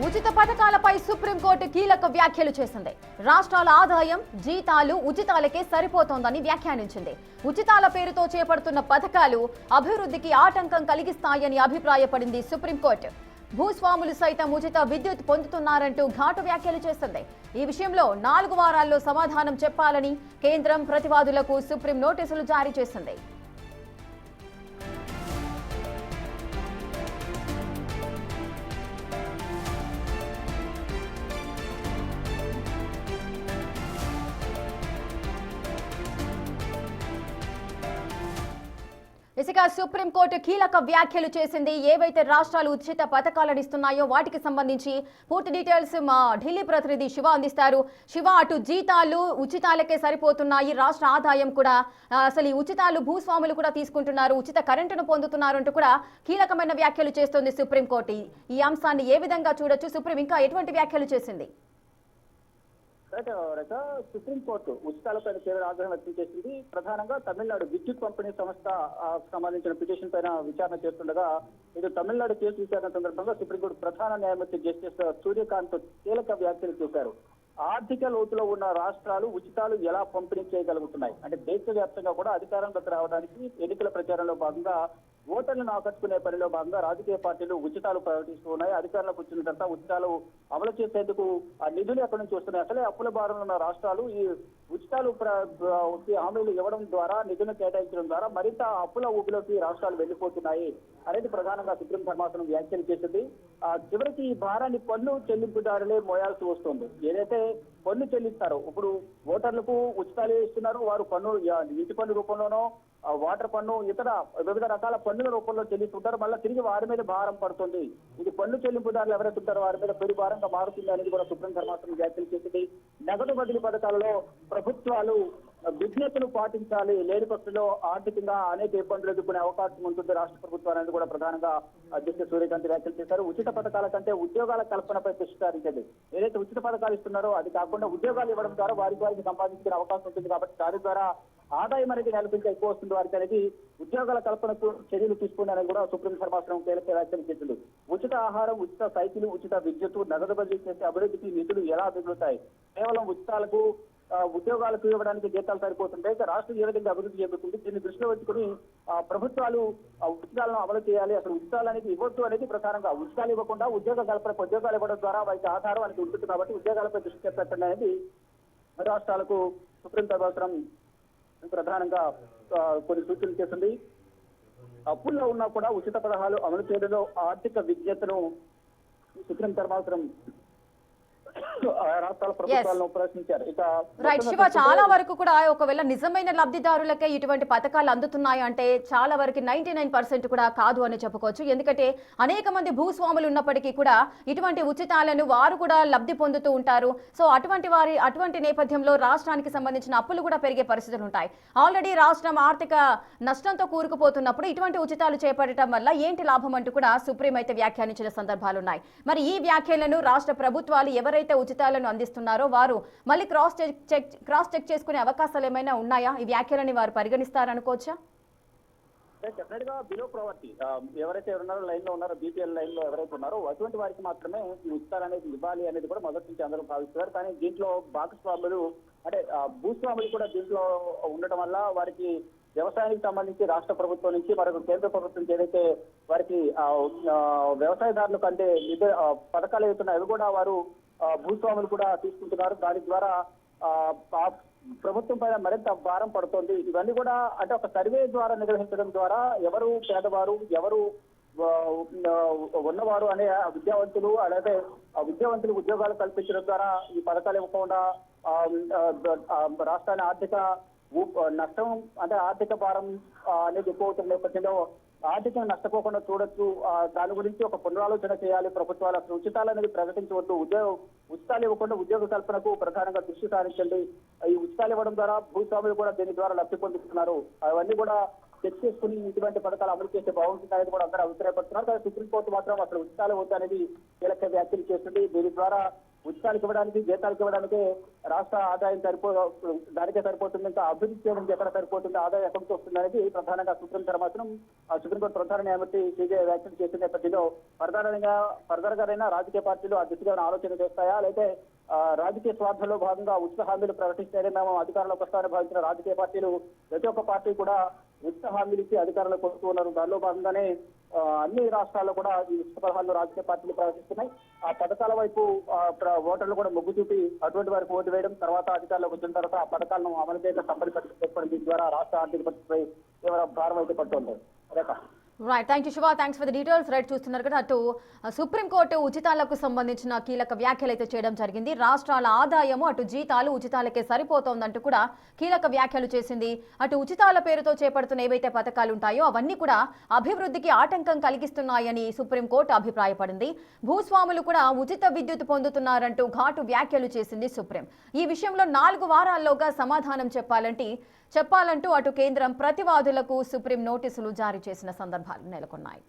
ఉచిత పథకాలపై సుప్రీంకోర్టు కీలక వ్యాఖ్యలు చేసింది. రాష్ట్రాల ఆదాయం జీతాలు ఉచితాలకే సరిపోతోందని వ్యాఖ్యానించింది. ఉచితాల పేరుతో చేపడుతున్న పథకాలు అభివృద్ధికి ఆటంకం కలిగిస్తాయని అభిప్రాయపడింది సుప్రీంకోర్టు. భూస్వాములు సైతం ఉచిత విద్యుత్ పొందుతున్నారంటూ ఘాటు వ్యాఖ్యలు చేసింది. ఈ విషయంలో 4 వారాల్లో సమాధానం చెప్పాలని కేంద్రం ప్రతివాదులకు సుప్రీం నోటీసులు జారీ చేసింది. ఇసుక సుప్రీంకోర్టు కీలక వ్యాఖ్యలు చేసింది. ఏవైతే రాష్ట్రాలు ఉచిత పథకాలను ఇస్తున్నాయో వాటికి సంబంధించి పూర్తి డీటెయిల్స్ మా ఢిల్లీ ప్రతినిధి శివ అందిస్తారు. శివ, అటు జీతాలు ఉచితాలకే సరిపోతున్నాయి, రాష్ట్ర ఆదాయం కూడా అసలు ఈ ఉచితాలు భూస్వాములు కూడా తీసుకుంటున్నారు, ఉచిత కరెంటును పొందుతున్నారు అంటూ కూడా కీలకమైన వ్యాఖ్యలు చేస్తోంది సుప్రీంకోర్టు. ఈ అంశాన్ని ఏ విధంగా చూడొచ్చు? సుప్రీం ఇంకా ఎటువంటి వ్యాఖ్యలు చేసింది? సుప్రీంకోర్టు ఉచితాలపై తీవ్ర ఆగ్రహం వ్యక్తం చేసింది. ప్రధానంగా తమిళనాడు విద్యుత్ పంపిణీ సంస్థ సంబంధించిన పిటిషన్ పైన విచారణ చేస్తుండగా ఇది తమిళనాడు కేసు విచారణ సందర్భంగా సుప్రీంకోర్టు ప్రధాన న్యాయమూర్తి జస్టిస్ సూర్యకాంత్ కీలక వ్యాఖ్యలు చేశారు. ఆర్థిక లోతులో ఉన్న రాష్ట్రాలు ఉచితాలు ఎలా పంపిణీ చేయగలుగుతున్నాయి అంటే దేశవ్యాప్తంగా కూడా అధికారంలోకి రావడానికి ఎన్నికల ప్రచారంలో భాగంగా ఓటర్లను ఆకట్టుకునే పనిలో భాగంగా రాజకీయ పార్టీలు ఉచితాలు ప్రకటిస్తూ ఉన్నాయి. అధికారంలోకి వచ్చిన తర్వాత ఉచితాలు అమలు చేసేందుకు ఆ నిధులు ఎక్కడి నుంచి వస్తున్నాయి? అసలే అప్పుల భారంలో ఉన్న రాష్ట్రాలు ఈ ఉచితాలు హామీలు ఇవ్వడం ద్వారా నిధులు కేటాయించడం ద్వారా మరింత అప్పుల ఊపిలోకి రాష్ట్రాలు వెళ్లిపోతున్నాయి అనేది ప్రధానంగా సుప్రీం ధర్మాసనం వ్యాఖ్యలు చేసింది. చివరికి ఈ భారాన్ని పన్ను చెల్లింపుదారులే మోయాల్సి వస్తుంది. ఏదైతే పన్ను చెల్లిస్తారో ఇప్పుడు ఓటర్లకు ఉచితాలు ఇస్తున్నారు, వారు పన్ను ఇంటి పన్ను రూపంలోనో వాటర్ పన్ను ఇతర వివిధ రకాల పన్నుల రూపంలో చెల్లిస్తుంటారు. మళ్ళీ తిరిగి వారి మీద భారం పడుతుంది. ఇది పన్ను చెల్లింపుదారులు ఎవరైతే ఉంటారో వారి మీద పెను భారంగా మారుతుంది అనేది కూడా సుప్రీం ధర్మాసనం వ్యాఖ్యలు చేసింది. నగదు బదిలీ పథకాలలో ప్రభుత్వాలు విజ్ఞతను పాటించాలి, లేని పక్షంలో ఆర్థికంగా అనేక ఇబ్బందులు ఎదుర్కొనే అవకాశం ఉంటుంది రాష్ట్ర ప్రభుత్వాలు అనేది కూడా ప్రధానంగా అధ్యక్షుడు సూర్యకాంత్ వ్యాఖ్యలు చేశారు. ఉచిత పథకాల కంటే ఉద్యోగాల కల్పనపై దృష్టి సారించండి. ఏదైతే ఉచిత పథకాలు ఇస్తున్నారో అది కాకుండా ఉద్యోగాలు ఇవ్వడం ద్వారా వారికి సంపాదించుకునే అవకాశం ఉంటుంది. కాబట్టి దాని ద్వారా ఆదాయం అనేది నెలకొంటే ఎక్కువ వస్తుంది వారికి అనేది ఉద్యోగాల కల్పనకు చర్యలు తీసుకున్నారని కూడా సుప్రీం ధర్మాసనం కీలక వ్యాఖ్యలు చేసింది. ఉచిత ఆహారం, ఉచిత సైకిల్, ఉచిత విద్యుత్, నగదు బదిలీ చేసే అభివృద్ధికి నిధులు ఎలా మిగులుతాయి? కేవలం ఉచితాలకు ఉద్యోగాలకు ఇవ్వడానికి జీతాలు సరిపోతుంటే రాష్ట్రం ఏ విధంగా అభివృద్ధి చెందుతుంది? దీన్ని దృష్టిలో పెట్టుకుని ప్రభుత్వాలు ఉచితాలను అమలు చేయాలి. అసలు ఉచితాలు అనేది ఇవ్వద్దు అనేది ప్రధానంగా ఉచితాలు ఇవ్వకుండా ఉద్యోగ కల్పనకు ఉద్యోగాలు ఇవ్వడం ద్వారా వారికి ఆధారం అనేది ఉంటుంది. కాబట్టి ఉద్యోగాలపై దృష్టి పెట్టండి అనేది రాష్ట్రాలకు సుప్రీం ధర్మాసనం ప్రధానంగా కొన్ని సూచనలు చేసింది. అప్పుల్లో ఉన్నా కూడా ఉచిత పథకాలు అమలు చేయడంలో ఆర్థిక విజ్ఞతను సుప్రీం ధర్మాసనం రాష్ట్రాల ప్రభుత్వాలను ప్రశ్నించారు. రైట్ శివ, చాలా వరకు కూడా ఒకవేళ నిజమైన లబ్ధిదారులకే ఇటువంటి పథకాలు అందుతున్నాయి అంటే చాలా వరకు 99% కూడా కాదు అని చెప్పుకోవచ్చు. ఎందుకంటే అనేక మంది భూస్వాములు ఉన్నప్పటికీ కూడా ఇటువంటి ఉచితాలను వారు కూడా లబ్ధి పొందుతూ ఉంటారు. సో అటువంటి నేపథ్యంలో రాష్ట్రానికి సంబంధించిన అప్పులు కూడా పెరిగే పరిస్థితులు ఉంటాయి. ఆల్రెడీ రాష్ట్రం ఆర్థిక నష్టంతో కూరుకుపోతున్నప్పుడు ఇటువంటి ఉచితాలు చేపట్టడం వల్ల ఏంటి లాభం అంటూ కూడా సుప్రీం అయితే వ్యాఖ్యానించిన సందర్భాలు ఉన్నాయి. మరి ఈ వ్యాఖ్యలను రాష్ట్ర ప్రభుత్వాలు ఎవరైతే ఉచితాలను అందిస్తున్నారో వారు మళ్ళీ క్రాస్ చెక్ చేసుకునే అవకాశాలు ఏమైనా ఉన్నాయా? ఈ వ్యాఖ్యలని వారు పరిగణిస్తారనుకోవచ్చా? డెఫినెట్ గా బిలో ప్రావర్టీ ఎవరైతే ఉన్నారో లైన్ లో ఉన్నారో, బీపీఎల్ లైన్ లో ఎవరైతే ఉన్నారో అటువంటి వారికి మాత్రమే ఈ ఉచితాలు అనేది ఇవ్వాలి అనేది కూడా మొదటి నుంచి అందరూ భావిస్తున్నారు. కానీ దీంట్లో భాగస్వాములు అంటే భూస్వాములు కూడా దీంట్లో ఉండటం వల్ల వారికి వ్యవసాయానికి సంబంధించి రాష్ట్ర ప్రభుత్వం నుంచి మరొక కేంద్ర ప్రభుత్వం ఏదైతే వారికి వ్యవసాయదారులకు అంటే పథకాలు అవుతున్నాయి అవి కూడా వారు భూస్వాములు కూడా తీసుకుంటున్నారు. దాని ద్వారా ప్రభుత్వం పైన మరింత భారం పడుతోంది. ఇవన్నీ కూడా అంటే ఒక సర్వే ద్వారా నిర్వహించడం ద్వారా ఎవరు పేదవారు, ఎవరు ఉన్నవారు అనే విద్యావంతులు అలాగే విద్యావంతులు ఉద్యోగాలు కల్పించడం ద్వారా ఈ పథకాలు ఇవ్వకుండా రాష్ట్రాన్ని ఆర్థిక నష్టం అంటే ఆర్థిక భారం అనేది ఎక్కువ అవుతున్న నేపథ్యంలో ఆర్థికంగా నష్టపోకుండా చూడొచ్చు. దాని గురించి ఒక పునరాలోచన చేయాలి ప్రభుత్వాలు. అసలు ఉచితాలు అనేది ప్రకటించవద్దు. ఉచితాలు ఇవ్వకుండా ఉద్యోగ కల్పనకు ప్రధానంగా దృష్టి సారించండి. ఈ ఉచితాలు ఇవ్వడం ద్వారా భూస్వాములు కూడా దీని ద్వారా లబ్ధి పొందుతున్నారు. అవన్నీ కూడా చెక్ చేసుకుని ఇటువంటి పథకాలు అమలు చేస్తే బాగుంటుంది అనేది కూడా అందరూ అభిప్రాయపడుతున్నారు. కానీ సుప్రీంకోర్టు మాత్రం అసలు ఉచితాలు వద్దు అనేది కీలక వ్యాఖ్యలు చేస్తుంది. దీని ద్వారా ఉచితాలకు ఇవ్వడానికి జీతాలకు ఇవ్వడానికి రాష్ట్ర ఆదాయం దానికే సరిపోతుంది, ఇంకా అభివృద్ధి చేయడానికి ఎక్కడ సరిపోతుంది, ఆదాయం ఎక్కడికి వస్తుంది అనేది ప్రధానంగా సుప్రీం ధర్మాసనం సుప్రీంకోర్టు ప్రధాన న్యాయమూర్తి సీజే వ్యాఖ్యలు చేసిన నేపథ్యంలో ఫర్దర్ గారైనా రాజకీయ పార్టీలు ఆ దిశగా ఆలోచన చేస్తాయా, లేకపోతే రాజకీయ స్వార్థంలో భాగంగా ఉచిత హామీలు ప్రకటిస్తేనే మేము అధికారంలోకి వస్తామని భావించిన రాజకీయ పార్టీలు ప్రతి ఒక్క పార్టీ కూడా ఉచిత హామీలు ఇచ్చి అధికారంలోకి వస్తూ ఉన్నారు. దానిలో భాగంగానే అన్ని రాష్ట్రాల్లో కూడా ఈ ఉచిత పథకాలను రాజకీయ పార్టీలు ప్రకటిస్తున్నాయి. ఆ పథకాల వైపు ఓటర్లు కూడా మొగ్గు చూపి అటువంటి వారికి ఓటు వేయడం, తర్వాత అధికారంలోకి వచ్చిన తర్వాత ఆ పథకాలను అమలు చేయడం తప్పని పరిస్థితి దీని ద్వారా రాష్ట్ర ఆర్థిక పరిస్థితిపై తీవ్ర భారం అయితే పడుతుంది. Rekha. Right, thank you Shiva, thanks for the details. Right, చూస్తున్నారు కదా అటు సుప్రీంకోర్టు ఉచితాలకు సంబంధించిన కీలక వ్యాఖ్యలు అయితే చేయడం జరిగింది. రాష్ట్రాల ఆదాయము అటు జీతాలు ఉచితాలకే సరిపోతోందంటూ కూడా కీలక వ్యాఖ్యలు చేసింది. అటు ఉచితాల పేరుతో చేపడుతున్న ఏవైతే పథకాలు ఉంటాయో అవన్నీ కూడా అభివృద్ధికి ఆటంకం కలిగిస్తున్నాయని సుప్రీంకోర్టు అభిప్రాయపడింది. భూస్వాములు కూడా ఉచిత విద్యుత్ పొందుతున్నారంటూ ఘాటు వ్యాఖ్యలు చేసింది సుప్రీం. ఈ విషయంలో 4 వారాల్లోగా సమాధానం చెప్పాలంటూ అటు కేంద్రం ప్రతివాదులకు సుప్రీం నోటీసులు జారీ చేసిన సందర్భాలు నెలకొన్నాయి.